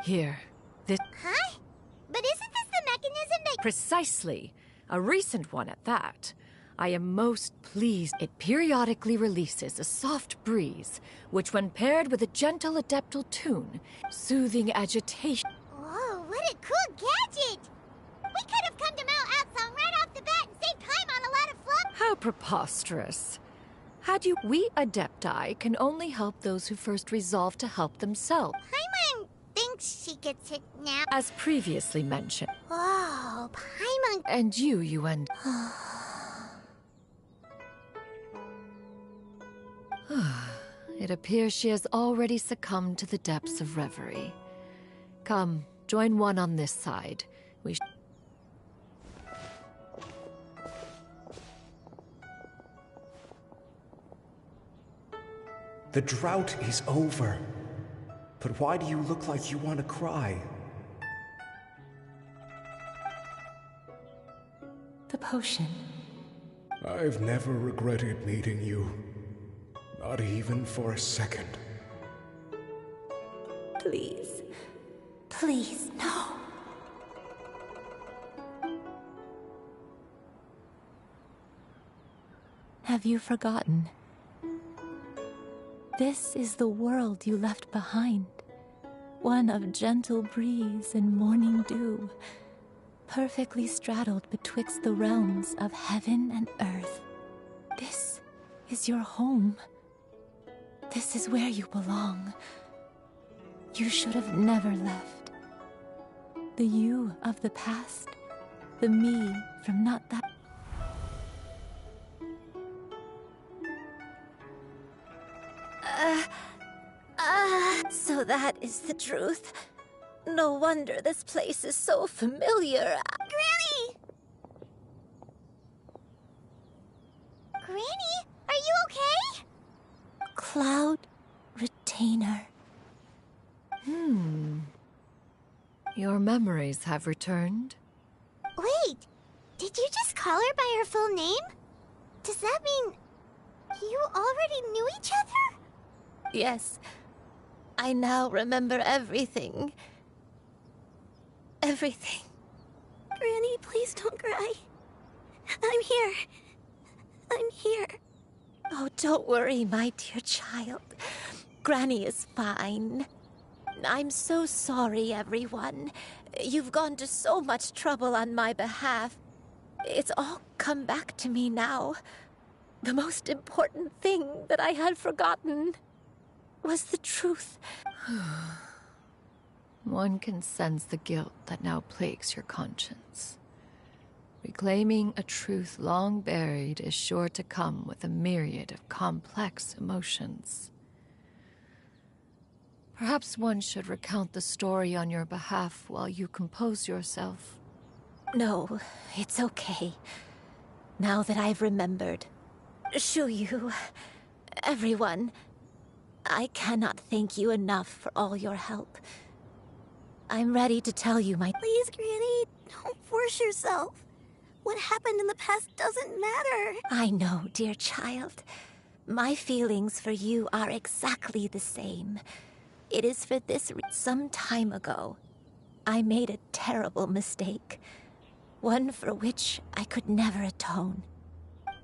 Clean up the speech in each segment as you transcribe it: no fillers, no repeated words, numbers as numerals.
Here. This... Huh? But isn't this the mechanism that... Precisely. A recent one at that. I am most pleased. It periodically releases a soft breeze, which when paired with a gentle adeptal tune, soothing agitation... Whoa, what a cool gadget! We could have come to Mount Atsong right off the bat and saved time on a lot of fluff. How preposterous. Had you... We Adepti can only help those who first resolve to help themselves. Paimon thinks she gets it now. As previously mentioned. Oh, Paimon... And you and... It appears she has already succumbed to the depths of reverie. Come, join one on this side. We The drought is over. But why do you look like you want to cry? The potion. I've never regretted meeting you. Not even for a second. Please. Please, no. Have you forgotten? This is the world you left behind. One of gentle breeze and morning dew, perfectly straddled betwixt the realms of heaven and earth. This is your home. This is where you belong. You should have never left. The you of the past, the me from not that. So that is the truth. No wonder this place is so familiar. Granny! Granny, are you okay? Cloud Retainer. Your memories have returned. Wait, did you just call her by her full name? Does that mean you already knew each other? Yes. I now remember everything. Everything. Granny, please don't cry. I'm here. I'm here. Oh, don't worry, my dear child. Granny is fine. I'm so sorry, everyone. You've gone to so much trouble on my behalf. It's all come back to me now. The most important thing that I had forgotten was the truth. One can sense the guilt that now plagues your conscience. Reclaiming a truth long buried is sure to come with a myriad of complex emotions. Perhaps one should recount the story on your behalf while you compose yourself. No, it's okay. Now that I've remembered. Shuyu, everyone, I cannot thank you enough for all your help. I'm ready to tell you my— Please, Granny, don't force yourself. What happened in the past doesn't matter. I know, dear child. My feelings for you are exactly the same. It is for this some time ago, I made a terrible mistake. One for which I could never atone.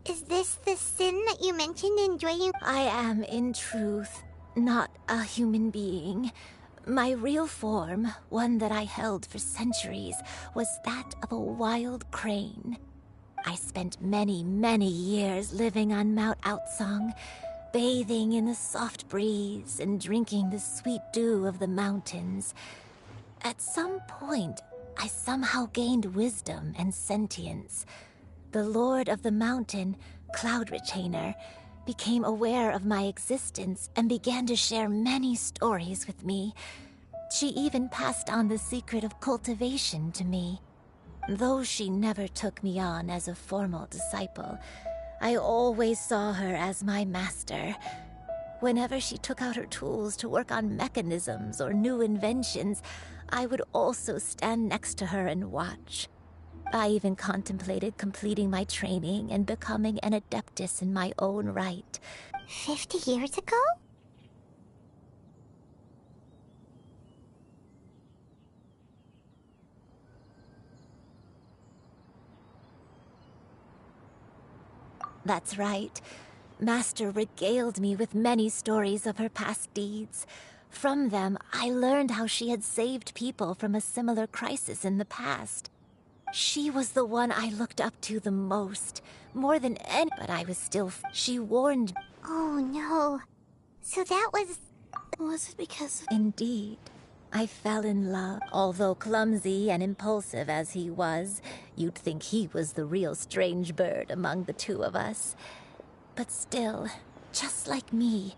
Is this the sin that you mentioned in Joyun? I am, in truth, not a human being. My real form, one that I held for centuries, was that of a wild crane. I spent many, many years living on Mount Atsong, bathing in the soft breeze and drinking the sweet dew of the mountains. At some point, I somehow gained wisdom and sentience. The Lord of the Mountain, Cloud Retainer, became aware of my existence and began to share many stories with me. She even passed on the secret of cultivation to me. Though she never took me on as a formal disciple, I always saw her as my master. Whenever she took out her tools to work on mechanisms or new inventions, I would also stand next to her and watch. I even contemplated completing my training and becoming an adeptus in my own right. 50 years ago? That's right. Master regaled me with many stories of her past deeds. From them, I learned how she had saved people from a similar crisis in the past. She was the one I looked up to the most, more than any, but I was still... She warned me. Oh no. So that was... Was it because of... Indeed. I fell in love. Although clumsy and impulsive as he was, you'd think he was the real strange bird among the two of us. But still, just like me,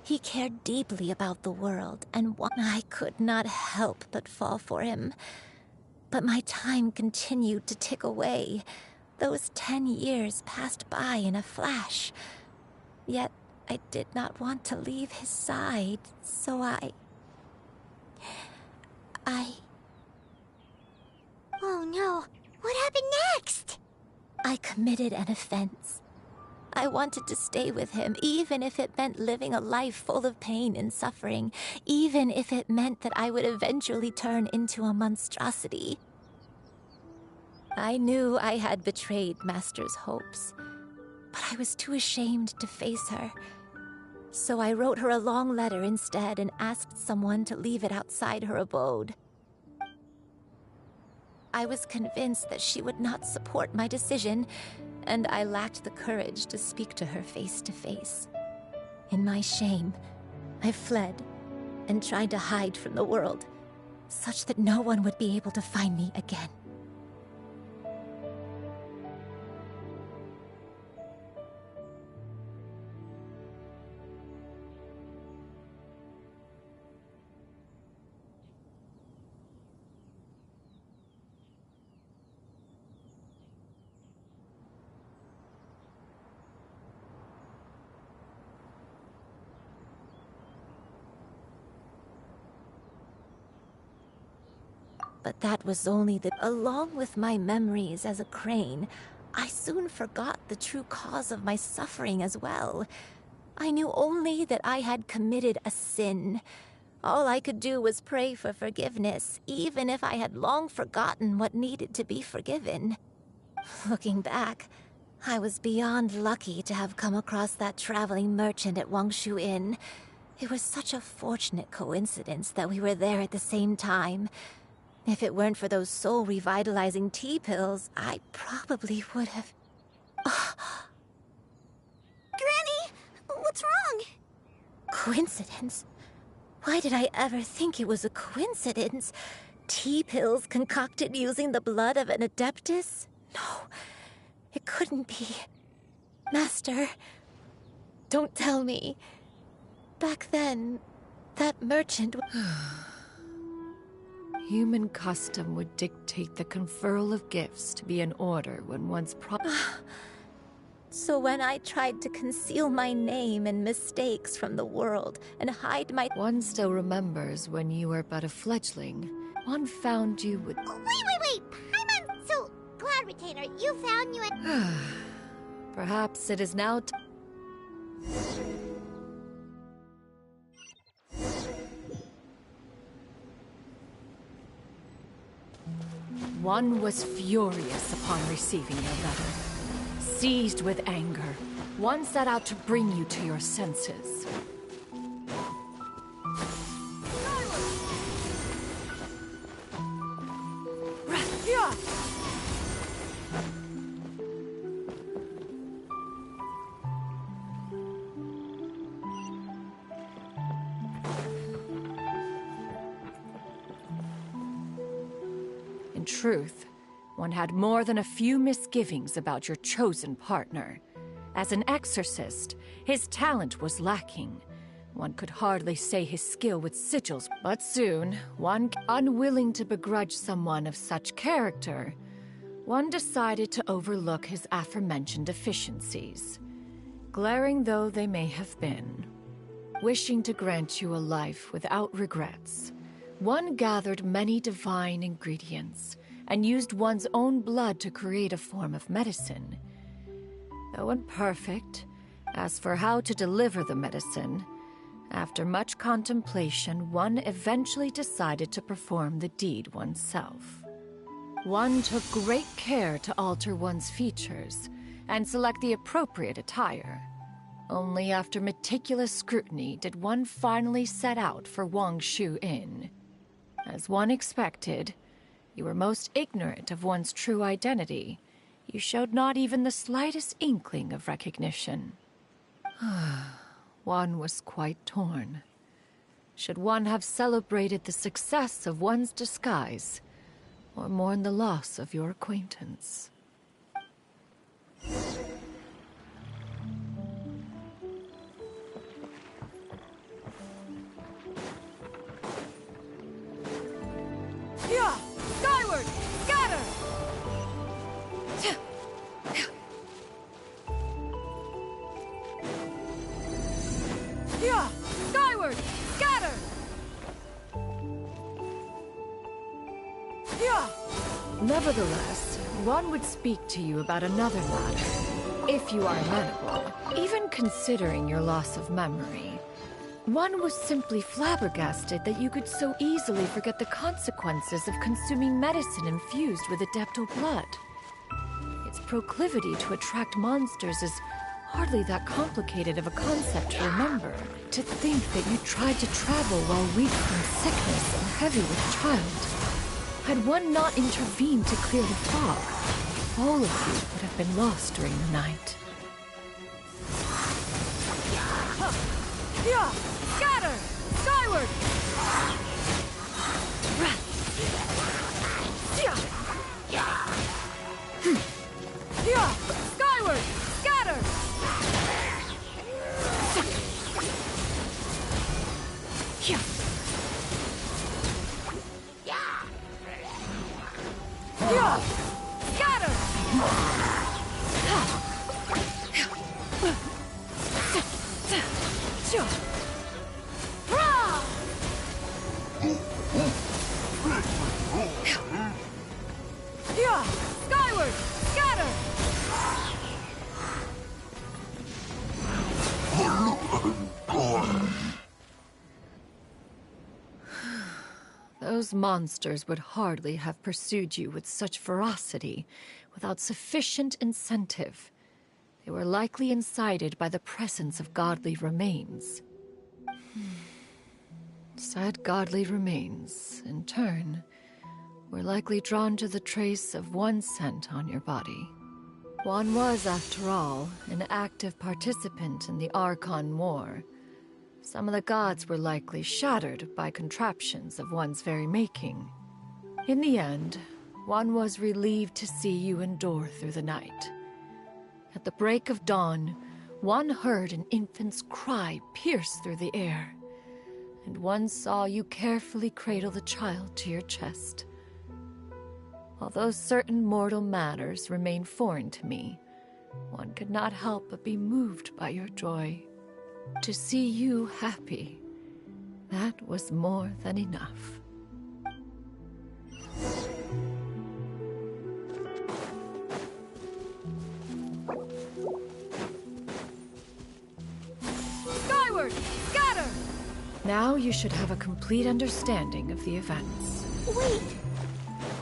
he cared deeply about the world, and I could not help but fall for him. But my time continued to tick away. Those 10 years passed by in a flash. Yet I did not want to leave his side, so I... Oh no. What happened next? I committed an offense. I wanted to stay with him, even if it meant living a life full of pain and suffering, even if it meant that I would eventually turn into a monstrosity. I knew I had betrayed Master's hopes, but I was too ashamed to face her. So I wrote her a long letter instead and asked someone to leave it outside her abode. I was convinced that she would not support my decision, and I lacked the courage to speak to her face to face. In my shame, I fled and tried to hide from the world, such that no one would be able to find me again. But that was only the... Along with my memories as a crane, I soon forgot the true cause of my suffering as well. I knew only that I had committed a sin. All I could do was pray for forgiveness, even if I had long forgotten what needed to be forgiven. Looking back, I was beyond lucky to have come across that traveling merchant at Wangshu Inn. It was such a fortunate coincidence that we were there at the same time. If it weren't for those soul-revitalizing tea pills, I probably would have... Granny, what's wrong? Coincidence? Why did I ever think it was a coincidence? Tea pills concocted using the blood of an adeptus? No, it couldn't be. Master, don't tell me. Back then, that merchant... Human custom would dictate the conferral of gifts to be in order when one's So when I tried to conceal my name and mistakes from the world and hide my... One still remembers when you were but a fledgling. One found you with... Wait! Paimon! So, Cloud Retainer, you found you at... Perhaps it is now One was furious upon receiving your letter. Seized with anger, one set out to bring you to your senses. In truth, one had more than a few misgivings about your chosen partner. As an exorcist, his talent was lacking. One could hardly say his skill with sigils, but soon, one, unwilling to begrudge someone of such character, one decided to overlook his aforementioned deficiencies, glaring though they may have been. Wishing to grant you a life without regrets, one gathered many divine ingredients and used one's own blood to create a form of medicine. Though imperfect, as for how to deliver the medicine, after much contemplation, one eventually decided to perform the deed oneself. One took great care to alter one's features, and select the appropriate attire. Only after meticulous scrutiny did one finally set out for Wangshu Inn. As one expected, you were most ignorant of one's true identity. You showed not even the slightest inkling of recognition. One was quite torn. Should one have celebrated the success of one's disguise, or mourn the loss of your acquaintance? Yeah! Skyward! Scatter! Yeah! Skyward! Scatter! Yeah! Nevertheless, one would speak to you about another matter, if you are amenable. Even considering your loss of memory, one was simply flabbergasted that you could so easily forget the consequences of consuming medicine infused with adeptal blood. Its proclivity to attract monsters is hardly that complicated of a concept to remember. To think that you tried to travel while weak from sickness and heavy with child. Had one not intervened to clear the fog, all of you would have been lost during the night. Yeah! Scatter! Skyward! Yeah! Skyward! Scatter! Yeah. Yeah! Scatter! Yeah! Skyward! Scatter! Those monsters would hardly have pursued you with such ferocity without sufficient incentive. They were likely incited by the presence of godly remains. Said godly remains, in turn, were likely drawn to the trace of one scent on your body. One was, after all, an active participant in the Archon War. Some of the gods were likely shattered by contraptions of one's very making. In the end, one was relieved to see you endure through the night. At the break of dawn, one heard an infant's cry pierce through the air, and one saw you carefully cradle the child to your chest. Although certain mortal matters remain foreign to me, one could not help but be moved by your joy. To see you happy, that was more than enough. Skyward! Scatter! Now you should have a complete understanding of the events. Wait!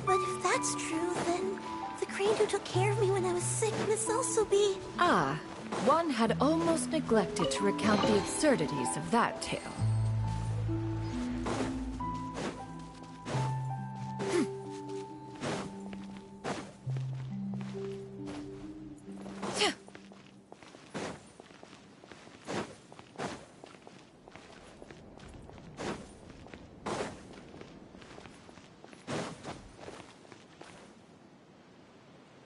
But if that's true, then the crane who took care of me when I was sick must also be... Ah, one had almost neglected to recount the absurdities of that tale.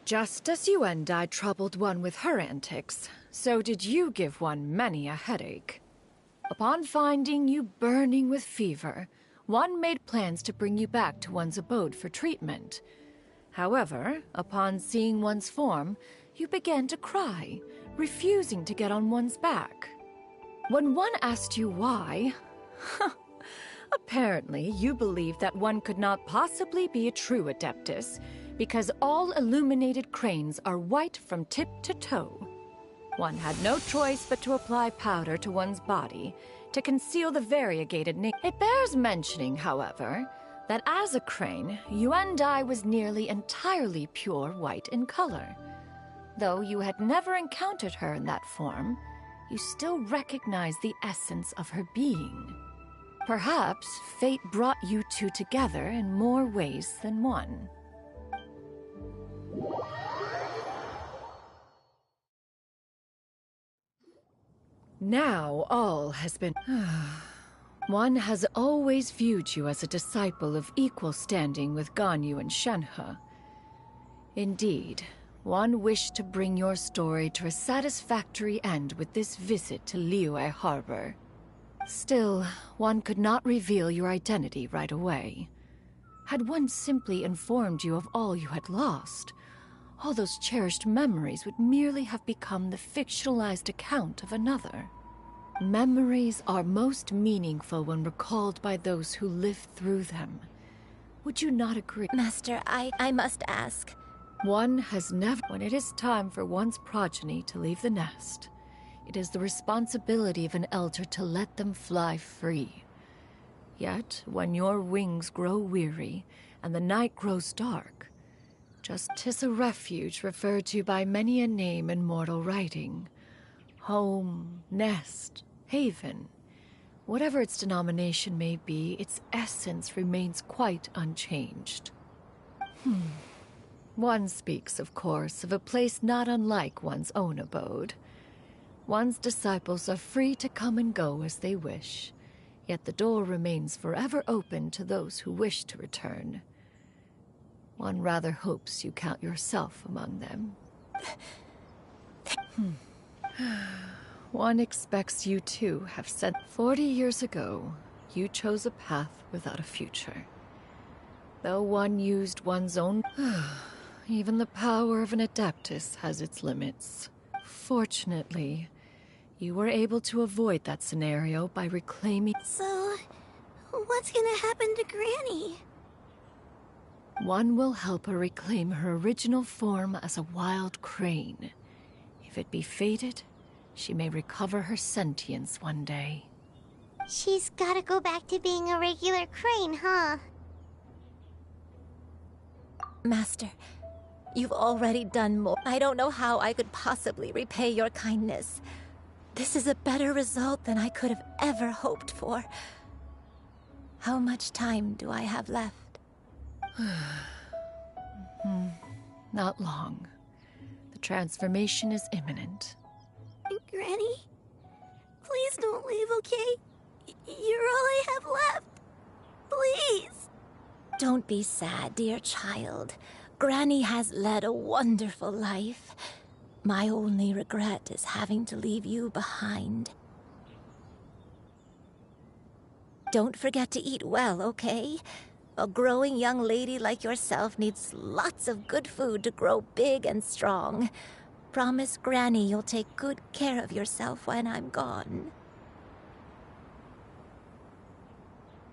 Just as you and I troubled one with her antics, so did you give one many a headache. Upon finding you burning with fever, one made plans to bring you back to one's abode for treatment. However, upon seeing one's form, you began to cry, refusing to get on one's back. When one asked you why, apparently you believed that one could not possibly be a true Adeptus, because all illuminated cranes are white from tip to toe. One had no choice but to apply powder to one's body to conceal the variegated nick. It bears mentioning, however, that as a crane, you and I was nearly entirely pure white in color. Though you had never encountered her in that form, you still recognized the essence of her being. Perhaps fate brought you two together in more ways than one. Now all has been... One has always viewed you as a disciple of equal standing with Ganyu and Shenhe. Indeed, one wished to bring your story to a satisfactory end with this visit to Liyue Harbor. Still, one could not reveal your identity right away. Had one simply informed you of all you had lost, all those cherished memories would merely have become the fictionalized account of another. Memories are most meaningful when recalled by those who lived through them. Would you not agree? Master, I must ask. One has never... When it is time for one's progeny to leave the nest, it is the responsibility of an elder to let them fly free. Yet, when your wings grow weary and the night grows dark, just 'tis a refuge referred to by many a name in mortal writing. Home, nest, haven. Whatever its denomination may be, its essence remains quite unchanged. One speaks, of course, of a place not unlike one's own abode. One's disciples are free to come and go as they wish, yet the door remains forever open to those who wish to return. One rather hopes you count yourself among them. One expects you too have said 40 years ago, you chose a path without a future. Though one used one's own... Even the power of an Adeptus has its limits. Fortunately, you were able to avoid that scenario by reclaiming... So, what's gonna happen to Granny? One will help her reclaim her original form as a wild crane. If it be fated, she may recover her sentience one day. She's gotta go back to being a regular crane, huh? Master, you've already done more. I don't know how I could possibly repay your kindness. This is a better result than I could have ever hoped for. How much time do I have left? Not long. The transformation is imminent. Granny? Please don't leave, okay? You're all I have left. Please. Don't be sad, dear child. Granny has led a wonderful life. My only regret is having to leave you behind. Don't forget to eat well, okay? A growing young lady like yourself needs lots of good food to grow big and strong. Promise Granny you'll take good care of yourself when I'm gone.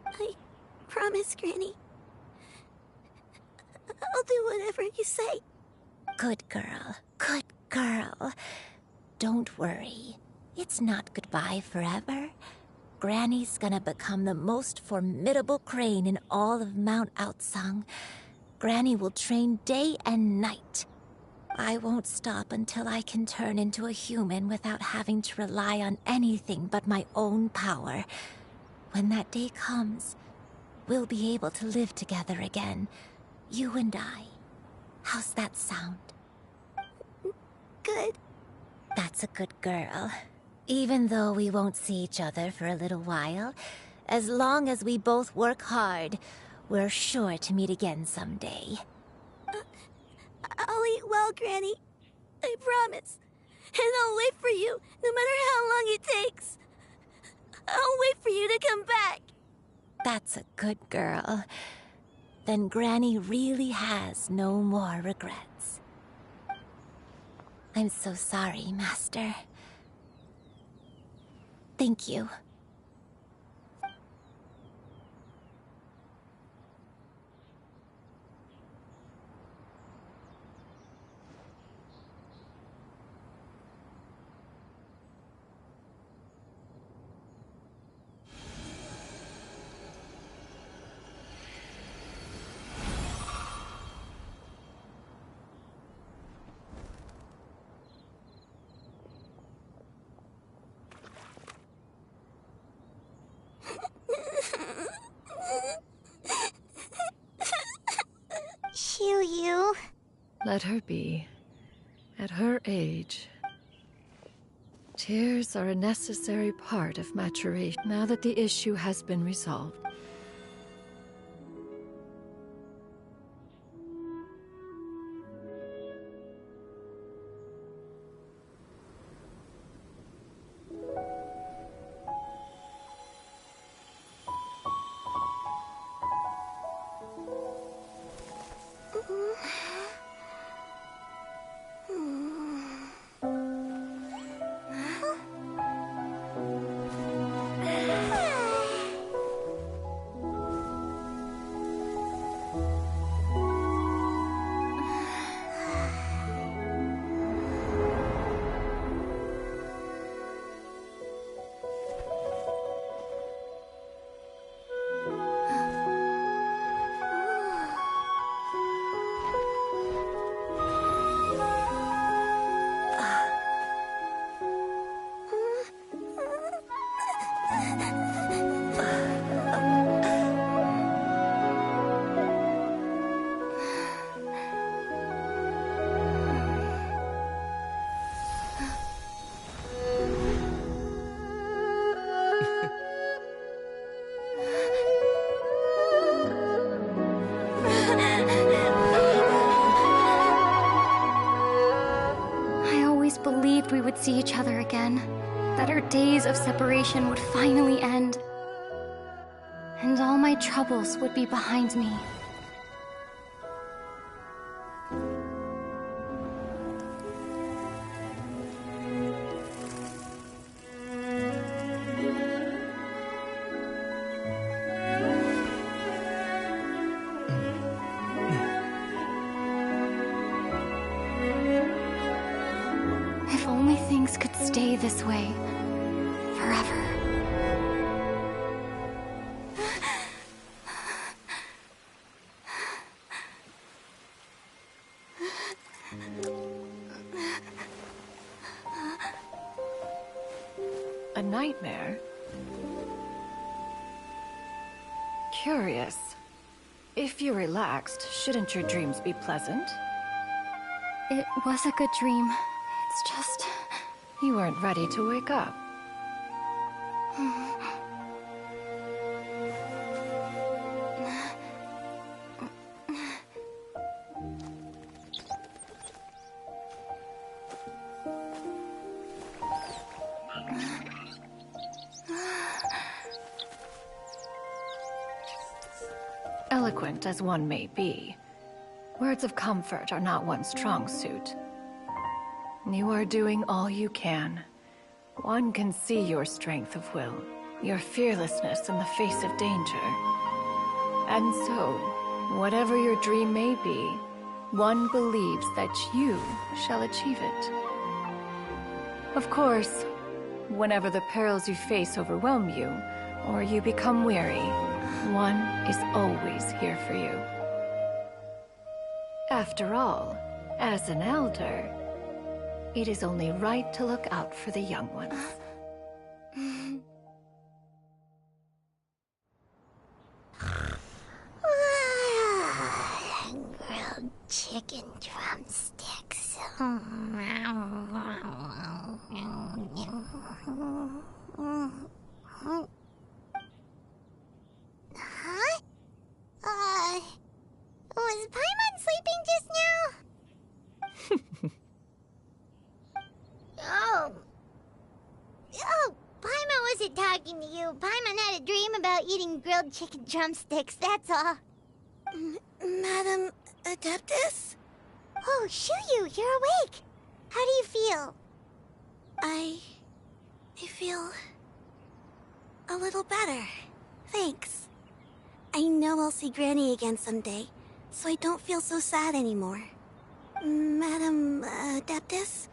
I promise, Granny. I'll do whatever you say. Good girl. Good girl. Don't worry. It's not goodbye forever. Granny's gonna become the most formidable crane in all of Mount Outsung. Granny will train day and night. I won't stop until I can turn into a human without having to rely on anything but my own power. When that day comes, we'll be able to live together again. You and I. How's that sound? Good. That's a good girl. Even though we won't see each other for a little while, as long as we both work hard, we're sure to meet again someday. I'll eat well, Granny. I promise. And I'll wait for you, no matter how long it takes. I'll wait for you to come back. That's a good girl. Then Granny really has no more regrets. I'm so sorry, Master. Thank you. Let her be. At her age, tears are a necessary part of maturation. Now that the issue has been resolved, I always believed we would see each other again, that our days of separation would finally end, and all my troubles would be behind me. If only things could stay this way forever. a nightmare? Curious. If you're relaxed, shouldn't your dreams be pleasant? It was a good dream. It's just... You weren't ready to wake up. Eloquent as one may be, words of comfort are not one's strong suit. You are doing all you can. One can see your strength of will, your fearlessness in the face of danger. And so, whatever your dream may be, one believes that you shall achieve it. Of course, whenever the perils you face overwhelm you, or you become weary, one is always here for you. After all, as an elder, it is only right to look out for the young ones. Grilled chicken drumsticks. Huh? Was Paimon sleeping just now? Oh, Paimon wasn't talking to you. Paimon had a dream about eating grilled chicken drumsticks, that's all. Madam Adeptus? Oh, Shuyu, you're awake. How do you feel? I feel a little better. Thanks. I know I'll see Granny again someday, so I don't feel so sad anymore. Madam Adeptus?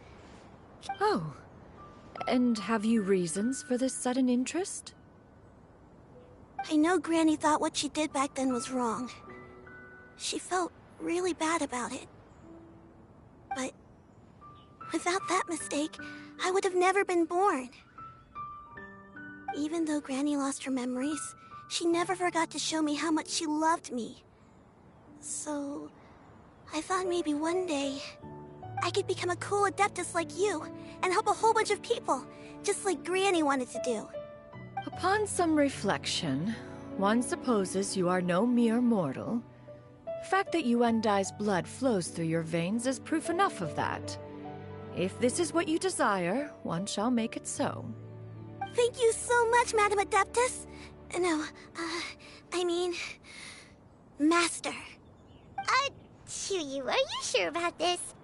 Oh, and have you reasons for this sudden interest? I know Granny thought what she did back then was wrong. She felt really bad about it. But without that mistake, I would have never been born. Even though Granny lost her memories, she never forgot to show me how much she loved me. So, I thought maybe one day I could become a cool adeptus like you and help a whole bunch of people, just like Granny wanted to do. Upon some reflection, one supposes you are no mere mortal. The fact that Yuendai's blood flows through your veins is proof enough of that. If this is what you desire, one shall make it so. Thank you so much, Madam Adeptus. No, I mean... Master. Chuyu, are you sure about this?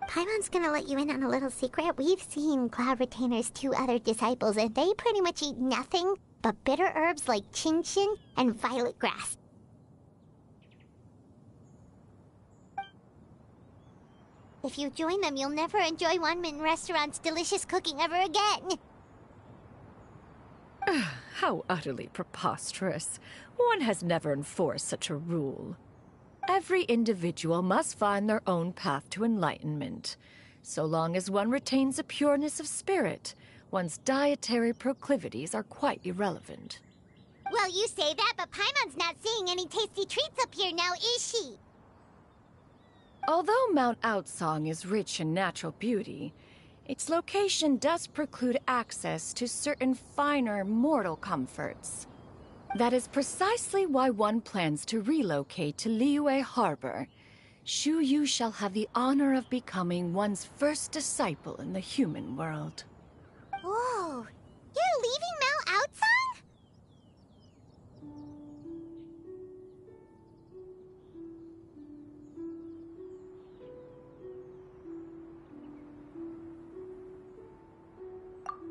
Paimon's gonna let you in on a little secret. We've seen Cloud Retainer's 2 other disciples, and they pretty much eat nothing but bitter herbs like chin-chin and violet grass. If you join them, you'll never enjoy Wanmin Restaurant's delicious cooking ever again. How utterly preposterous. One has never enforced such a rule. Every individual must find their own path to enlightenment. So long as one retains a pureness of spirit, one's dietary proclivities are quite irrelevant. Well, you say that, but Paimon's not seeing any tasty treats up here now, is she? Although Mount Outsong is rich in natural beauty, its location does preclude access to certain finer mortal comforts. That is precisely why one plans to relocate to Liyue Harbor. Shu Yu shall have the honor of becoming one's first disciple in the human world. Whoa! You're leaving Mount Outsong?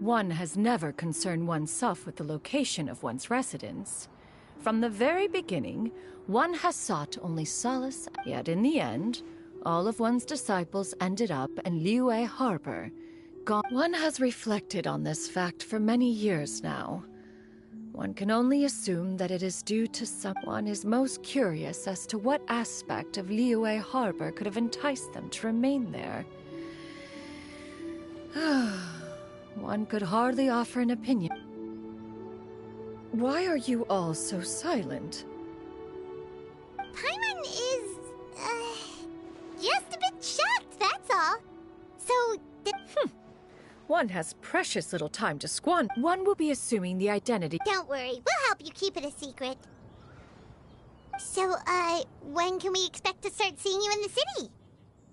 One has never concerned oneself with the location of one's residence. From the very beginning, one has sought only solace, yet in the end, all of one's disciples ended up in Liyue Harbor. One has reflected on this fact for many years now. One can only assume that it is due to someone is most curious as to what aspect of Liyue Harbor could have enticed them to remain there. One could hardly offer an opinion. Why are you all so silent? Paimon is, just a bit shocked, that's all. So, One has precious little time to squander. One will be assuming the identity. Don't worry, we'll help you keep it a secret. So, when can we expect to start seeing you in the city?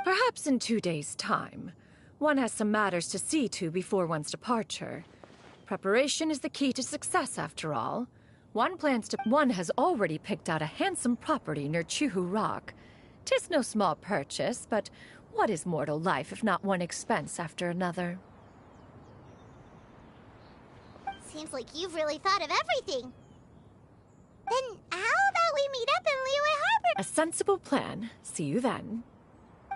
Perhaps in 2 days' time. One has some matters to see to before one's departure. Preparation is the key to success, after all. One has already picked out a handsome property near Chuhu Rock. 'Tis no small purchase, but what is mortal life if not one expense after another? Seems like you've really thought of everything. Then how about we meet up in Liyue Harbor? A sensible plan. See you then.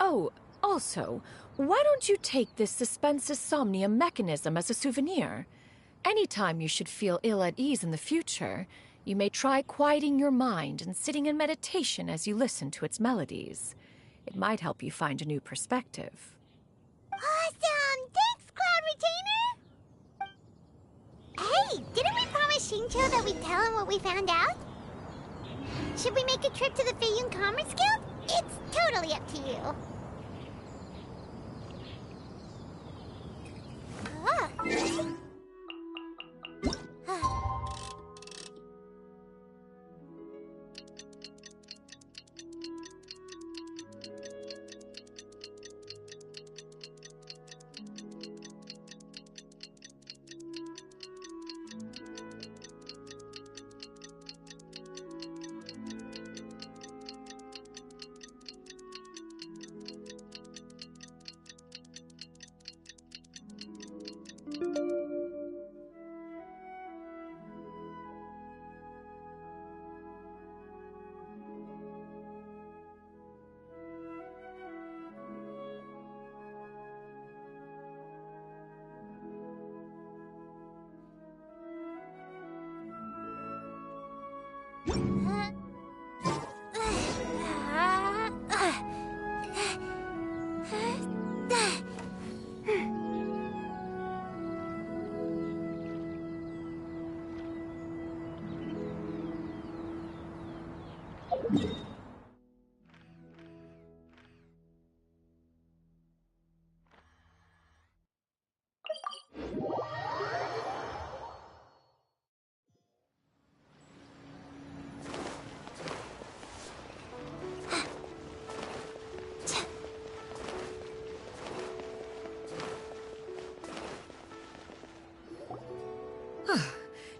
Oh, also, why don't you take this suspensus somnium mechanism as a souvenir? Anytime you should feel ill at ease in the future, you may try quieting your mind and sitting in meditation as you listen to its melodies. It might help you find a new perspective. Awesome! Thanks, Cloud Retainer! Hey, didn't we promise Shincho that we'd tell him what we found out? Should we make a trip to the Feiyun Commerce Guild? It's totally up to you.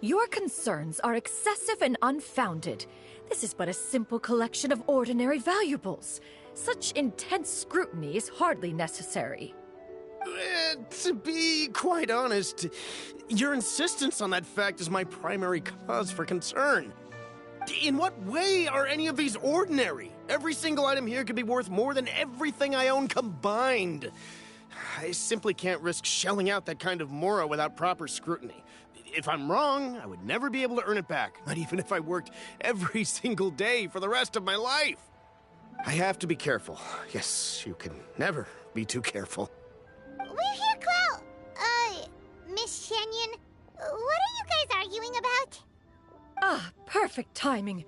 Your concerns are excessive and unfounded. This is but a simple collection of ordinary valuables. Such intense scrutiny is hardly necessary. To be quite honest, your insistence on that fact is my primary cause for concern. In what way are any of these ordinary? Every single item here could be worth more than everything I own combined. I simply can't risk shelling out that kind of mora without proper scrutiny. If I'm wrong, I would never be able to earn it back, not even if I worked every single day for the rest of my life. I have to be careful. Yes, you can never be too careful. We're here, Clo. Miss Shenyan, what are you guys arguing about? Ah, perfect timing.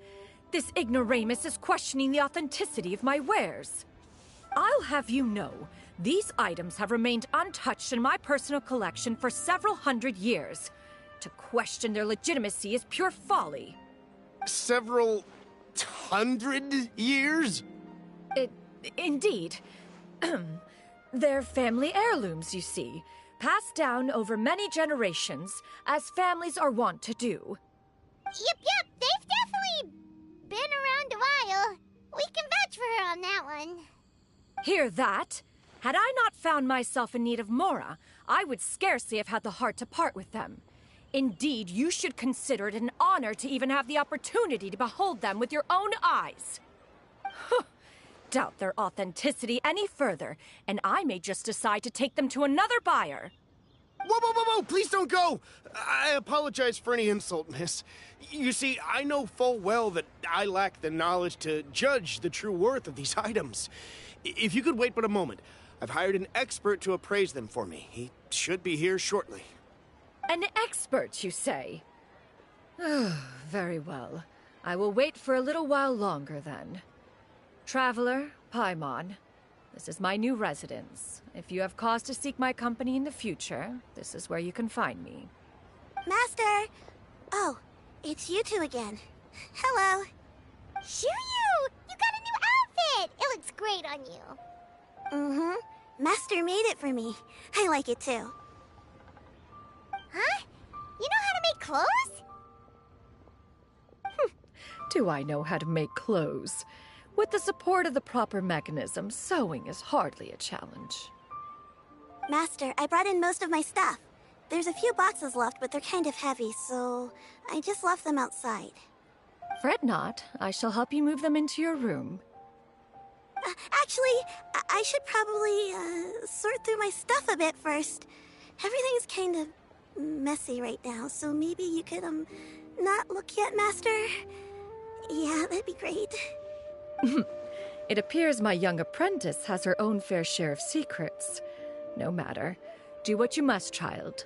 This ignoramus is questioning the authenticity of my wares. I'll have you know, these items have remained untouched in my personal collection for several hundred years. To question their legitimacy is pure folly. Several hundred years? Indeed. They're family heirlooms, you see, passed down over many generations, as families are wont to do. Yep, they've definitely been around a while. We can vouch for her on that one. Hear that? Had I not found myself in need of mora, I would scarcely have had the heart to part with them. Indeed, you should consider it an honor to even have the opportunity to behold them with your own eyes. Doubt their authenticity any further, and I may just decide to take them to another buyer. Whoa, please don't go! I apologize for any insult, miss. You see, I know full well that I lack the knowledge to judge the true worth of these items. If you could wait but a moment, I've hired an expert to appraise them for me. He should be here shortly. An expert, you say? Very well. I will wait for a little while longer, then. Traveler, Paimon, this is my new residence. If you have cause to seek my company in the future, this is where you can find me. Master! Oh, it's you two again. Hello. Shiryu! You got a new outfit! It looks great on you. Mm-hmm. Master made it for me. I like it too. Huh? You know how to make clothes? Do I know how to make clothes? With the support of the proper mechanism, sewing is hardly a challenge. Master, I brought in most of my stuff. There's a few boxes left, but they're kind of heavy, so I just left them outside. Fret not. I shall help you move them into your room. Actually, I should probably sort through my stuff a bit first. Everything's kind of messy right now, so maybe you could, not look yet, Master? Yeah, that'd be great. It appears my young apprentice has her own fair share of secrets. No matter. Do what you must, child.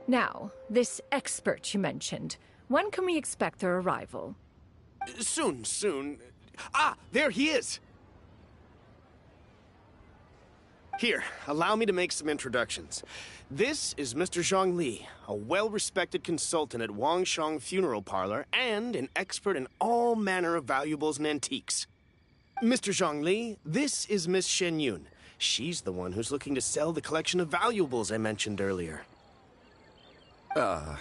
Now, this expert you mentioned. When can we expect their arrival? Soon. Ah, there he is! Here, allow me to make some introductions. This is Mr. Zhongli, a well-respected consultant at Wangshang Funeral Parlor and an expert in all manner of valuables and antiques. Mr. Zhongli, this is Miss Shenyun. She's the one who's looking to sell the collection of valuables I mentioned earlier. Huh.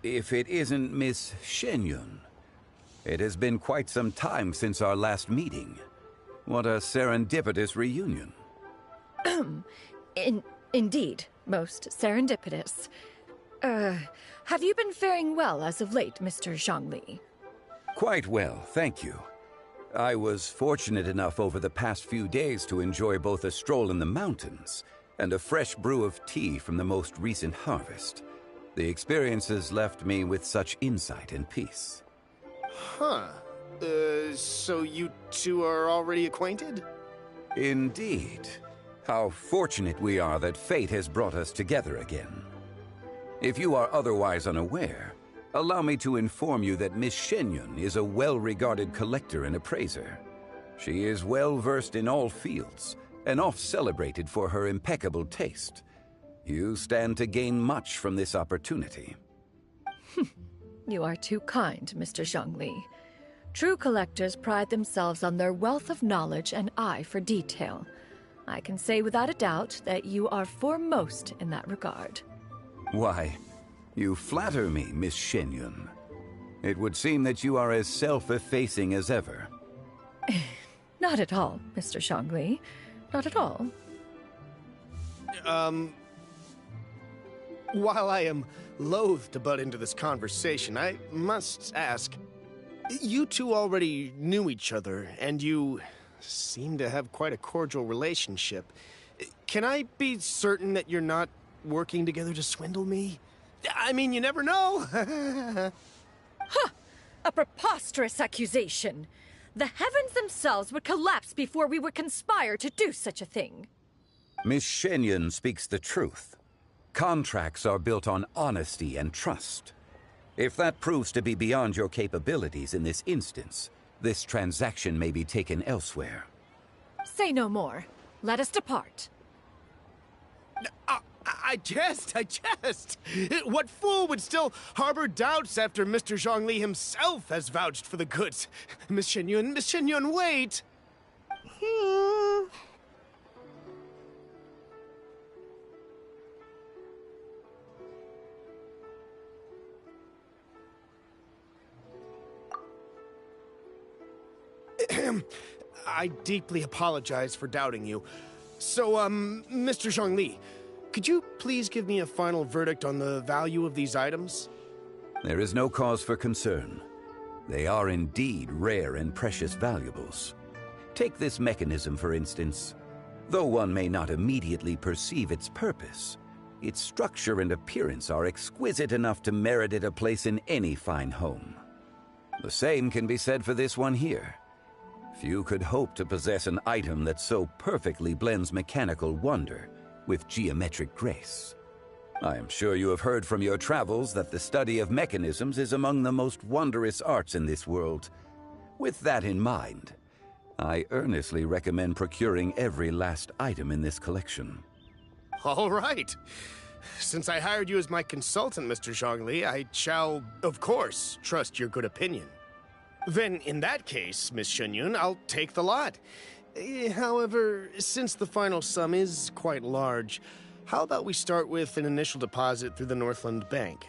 If it isn't Miss Shenyun. It has been quite some time since our last meeting. What a serendipitous reunion. Indeed, most serendipitous. Have you been faring well as of late, Mr. Zhongli? Quite well, thank you. I was fortunate enough over the past few days to enjoy both a stroll in the mountains and a fresh brew of tea from the most recent harvest. The experiences left me with such insight and peace. Huh. So you two are already acquainted? Indeed. How fortunate we are that fate has brought us together again. If you are otherwise unaware, allow me to inform you that Miss Shenyun is a well-regarded collector and appraiser. She is well-versed in all fields, and oft-celebrated for her impeccable taste. You stand to gain much from this opportunity. You are too kind, Mr. Zhongli. True collectors pride themselves on their wealth of knowledge and eye for detail. I can say without a doubt that you are foremost in that regard. Why, you flatter me, Miss Shenyun. It would seem that you are as self-effacing as ever. Not at all, Mr. Zhongli. Not at all. While I am loath to butt into this conversation, I must ask, you two already knew each other, and you seem to have quite a cordial relationship. Can I be certain that you're not working together to swindle me? I mean, you never know. Huh! A preposterous accusation! The heavens themselves would collapse before we would conspire to do such a thing. Miss Shenyun speaks the truth. Contracts are built on honesty and trust. If that proves to be beyond your capabilities in this instance, this transaction may be taken elsewhere. Say no more. Let us depart. I jest. What fool would still harbor doubts after Mr. Zhongli himself has vouched for the goods? Miss Shenyun, wait! I deeply apologize for doubting you. So, Mr. Zhongli, could you please give me a final verdict on the value of these items? There is no cause for concern. They are indeed rare and precious valuables. Take this mechanism, for instance. Though one may not immediately perceive its purpose, its structure and appearance are exquisite enough to merit it a place in any fine home. The same can be said for this one here. Few could hope to possess an item that so perfectly blends mechanical wonder with geometric grace. I am sure you have heard from your travels that the study of mechanisms is among the most wondrous arts in this world. With that in mind, I earnestly recommend procuring every last item in this collection. All right. Since I hired you as my consultant, Mr. Zhongli, I shall, of course, trust your good opinion. Then, in that case, Miss Shenyun, I'll take the lot. However, since the final sum is quite large, how about we start with an initial deposit through the Northland Bank?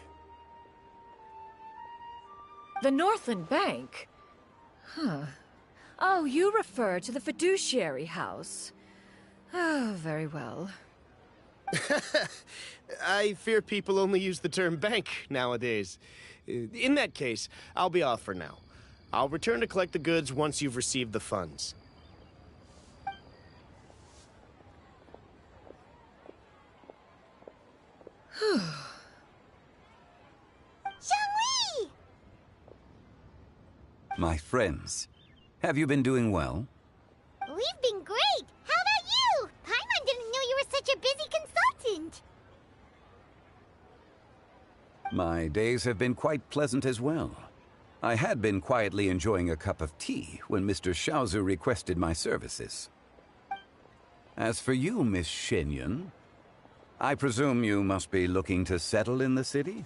The Northland Bank? Huh. Oh, you refer to the fiduciary house. Oh, very well. I fear people only use the term bank nowadays. In that case, I'll be off for now. I'll return to collect the goods once you've received the funds. Zhongli! My friends, have you been doing well? We've been great. How about you? Paimon didn't know you were such a busy consultant. My days have been quite pleasant as well. I had been quietly enjoying a cup of tea when Mr. Xiaozu requested my services. As for you, Miss Shenyun, I presume you must be looking to settle in the city?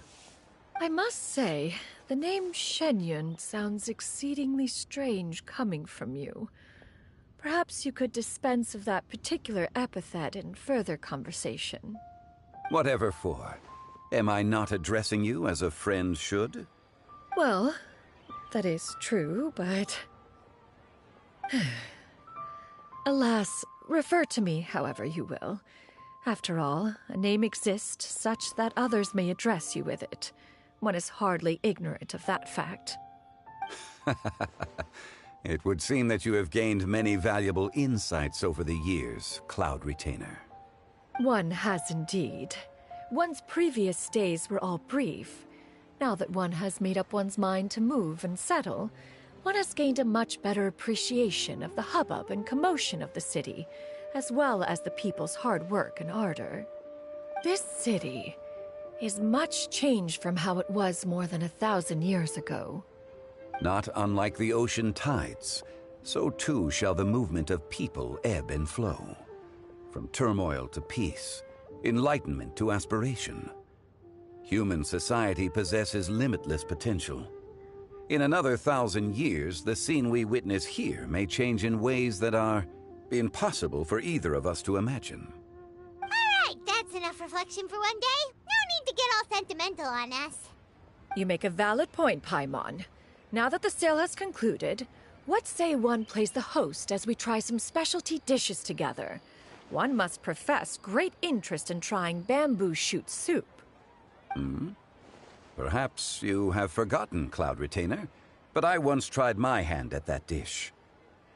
I must say, the name Shenyun sounds exceedingly strange coming from you. Perhaps you could dispense of that particular epithet in further conversation. Whatever for. Am I not addressing you as a friend should? Well, that is true, but... Alas, refer to me however you will. After all, a name exists such that others may address you with it. One is hardly ignorant of that fact. It would seem that you have gained many valuable insights over the years, Cloud Retainer. One has indeed. One's previous days were all brief. Now that one has made up one's mind to move and settle, one has gained a much better appreciation of the hubbub and commotion of the city, as well as the people's hard work and ardor. This city is much changed from how it was more than 1,000 years ago. Not unlike the ocean tides, so too shall the movement of people ebb and flow. From turmoil to peace, enlightenment to aspiration. Human society possesses limitless potential. In another 1,000 years, the scene we witness here may change in ways that are impossible for either of us to imagine. Alright, that's enough reflection for one day. No need to get all sentimental on us. You make a valid point, Paimon. Now that the sale has concluded, what say one plays the host as we try some specialty dishes together? One must profess great interest in trying bamboo shoot soup. Perhaps you have forgotten, Cloud Retainer, but I once tried my hand at that dish.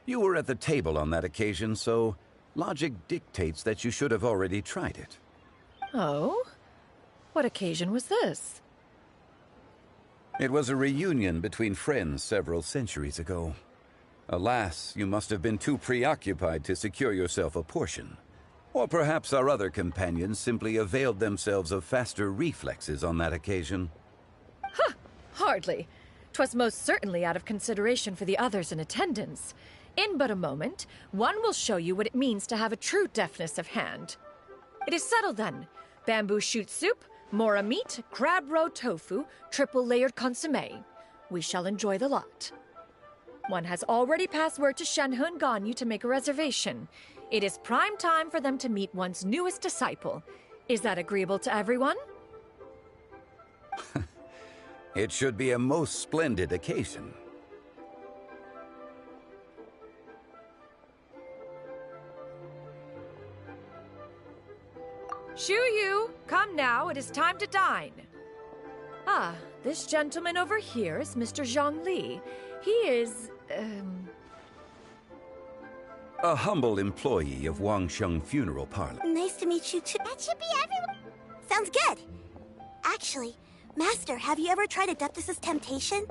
You were at the table on that occasion, so logic dictates that you should have already tried it. Oh? What occasion was this? It was a reunion between friends several centuries ago. Alas, you must have been too preoccupied to secure yourself a portion. Or perhaps our other companions simply availed themselves of faster reflexes on that occasion. Hardly. 'Twas most certainly out of consideration for the others in attendance. In but a moment, one will show you what it means to have a true deftness of hand. It is settled then. Bamboo shoot soup, mora meat, crab roe tofu, triple-layered consommé. We shall enjoy the lot. One has already passed word to Shenhe and Ganyu to make a reservation. It is prime time for them to meet one's newest disciple. Is that agreeable to everyone? It should be a most splendid occasion. Shu Yu, come now, it is time to dine. Ah, this gentleman over here is Mr. Zhang Li. He is, A humble employee of Wangsheng Funeral Parlor. Nice to meet you too. That should be everyone. Sounds good. Actually, Master, have you ever tried Adeptus' temptation?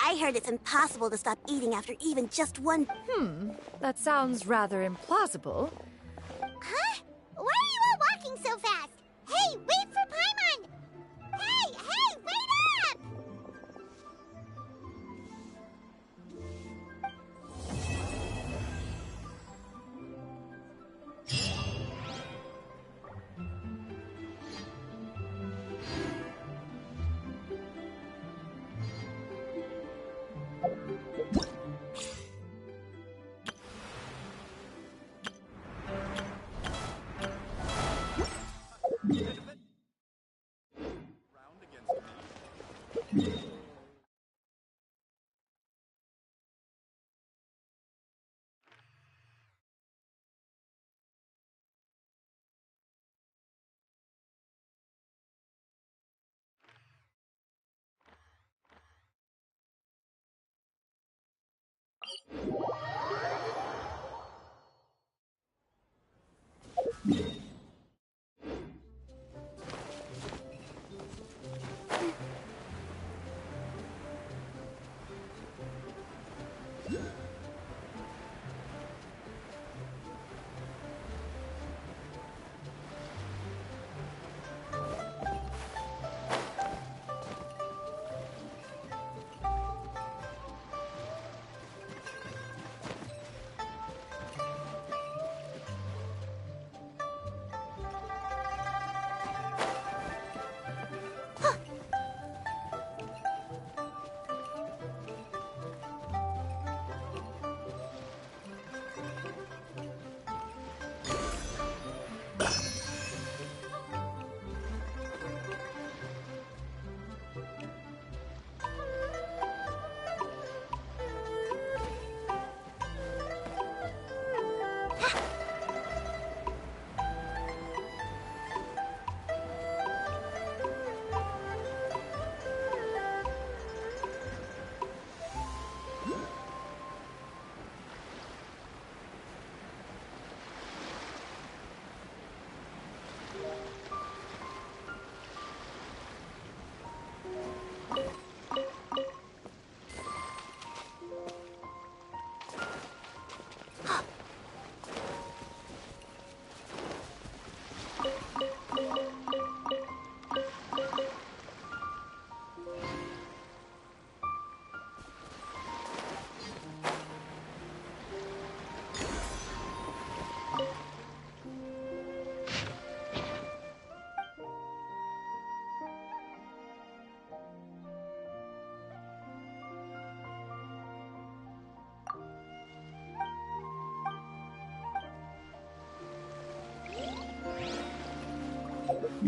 I heard it's impossible to stop eating after even just one. That sounds rather implausible. Huh? Why are you all walking so fast? Hey, wait for Paimon! Hey, wait up!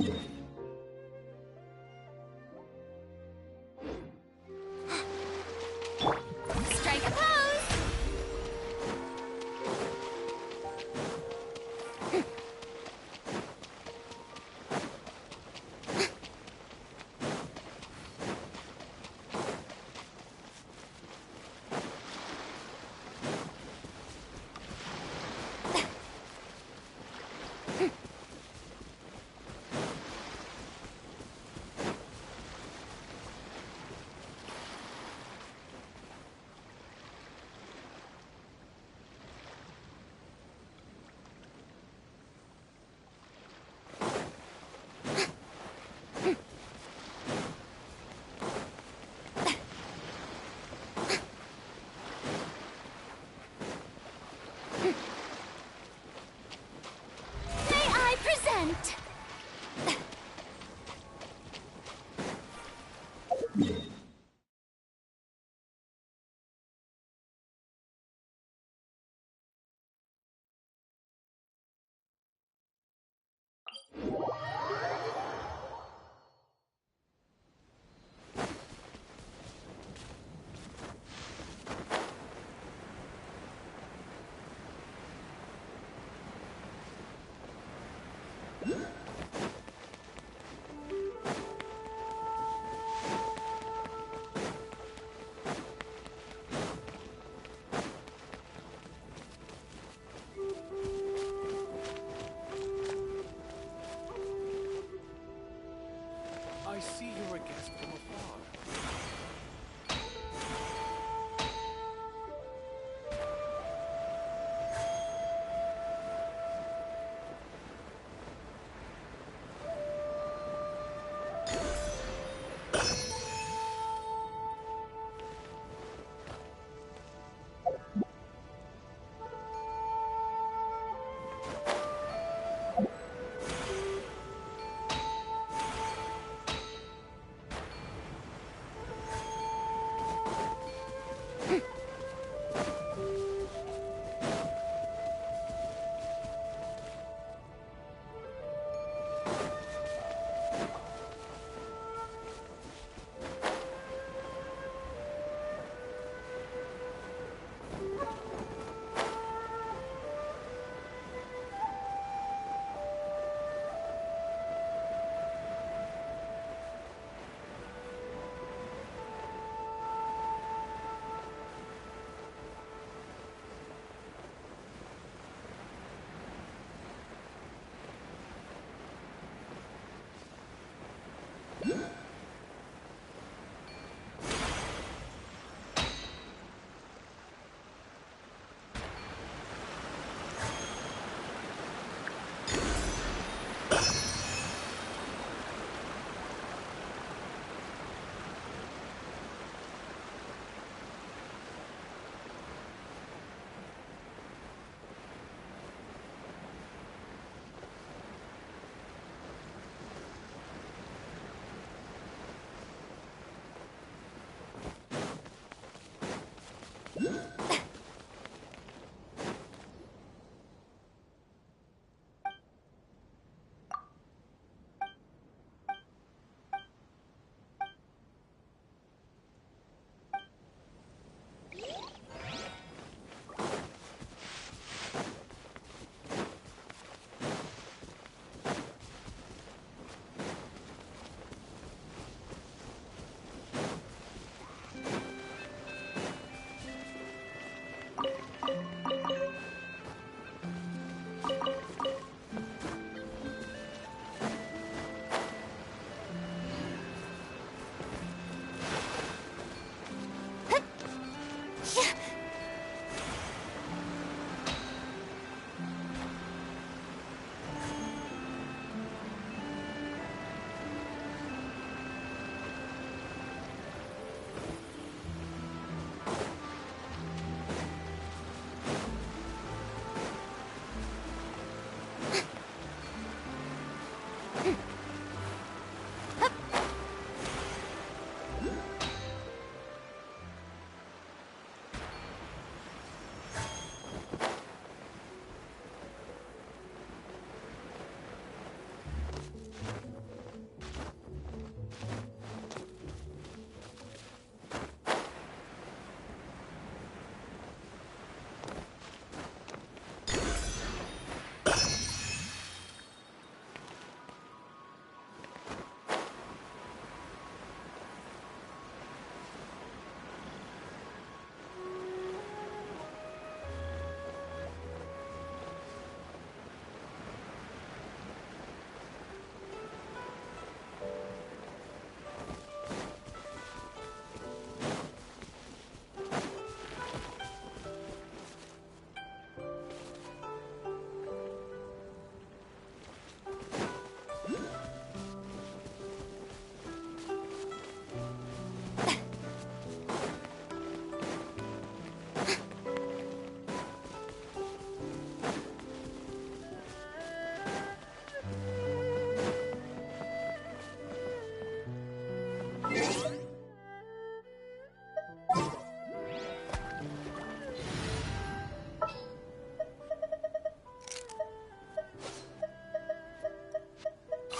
Strike a pose! May I present? I see you're a guest from afar.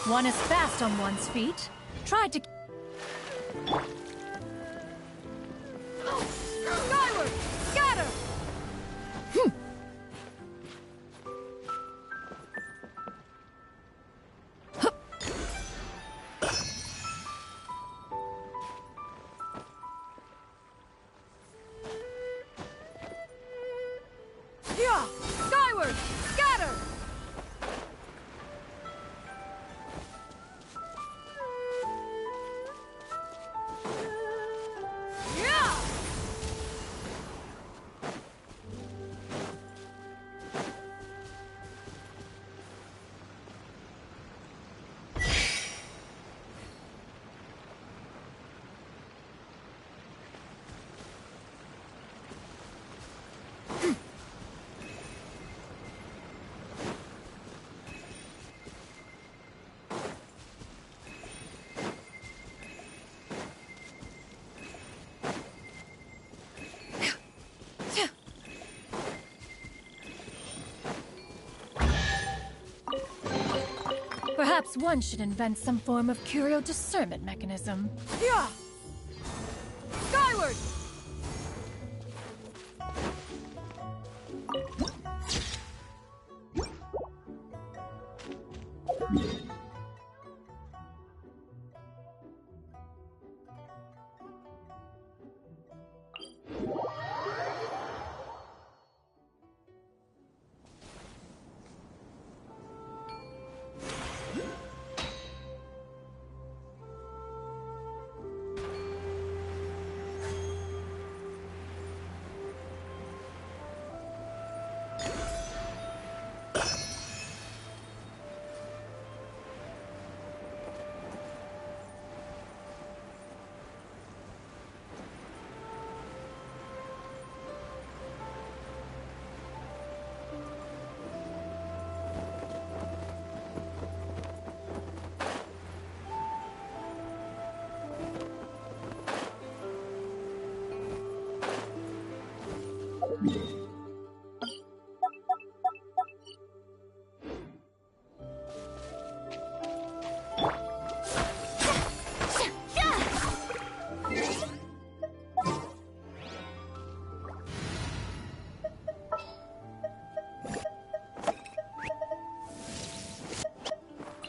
One is fast on one's feet. Tried to... Skyward! Scatter! Yeah! Skyward! Scatter! Yeah! Perhaps one should invent some form of curio discernment mechanism. Yeah! Skyward!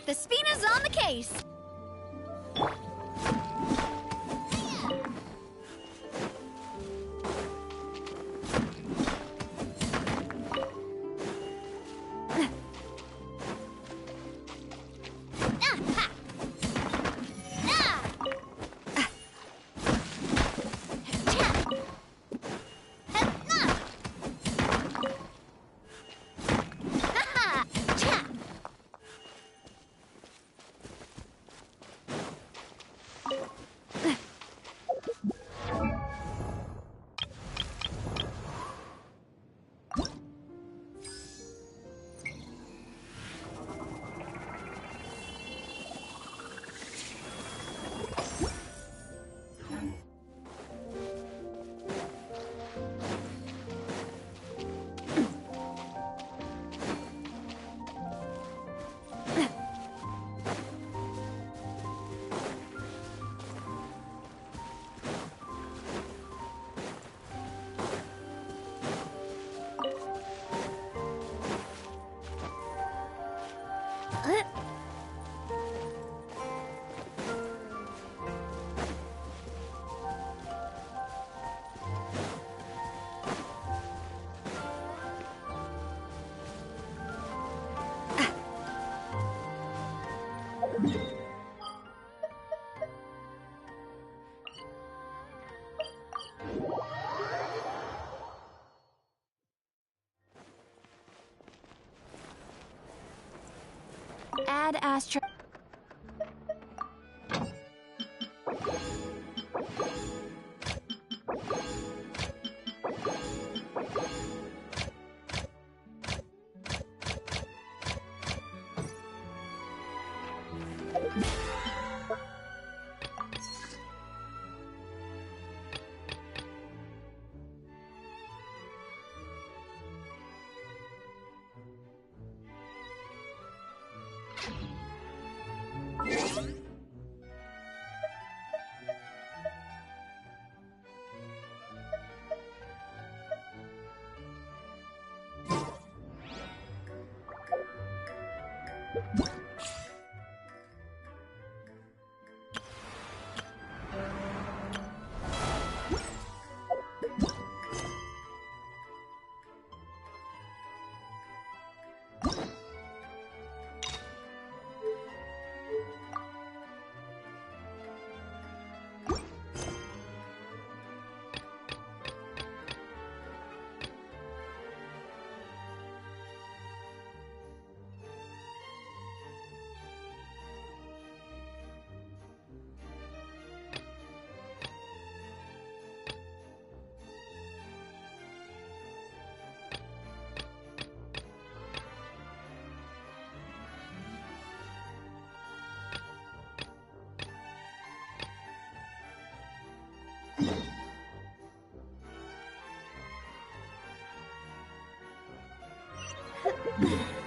The Spina's on the case! Add Astra. Ugh.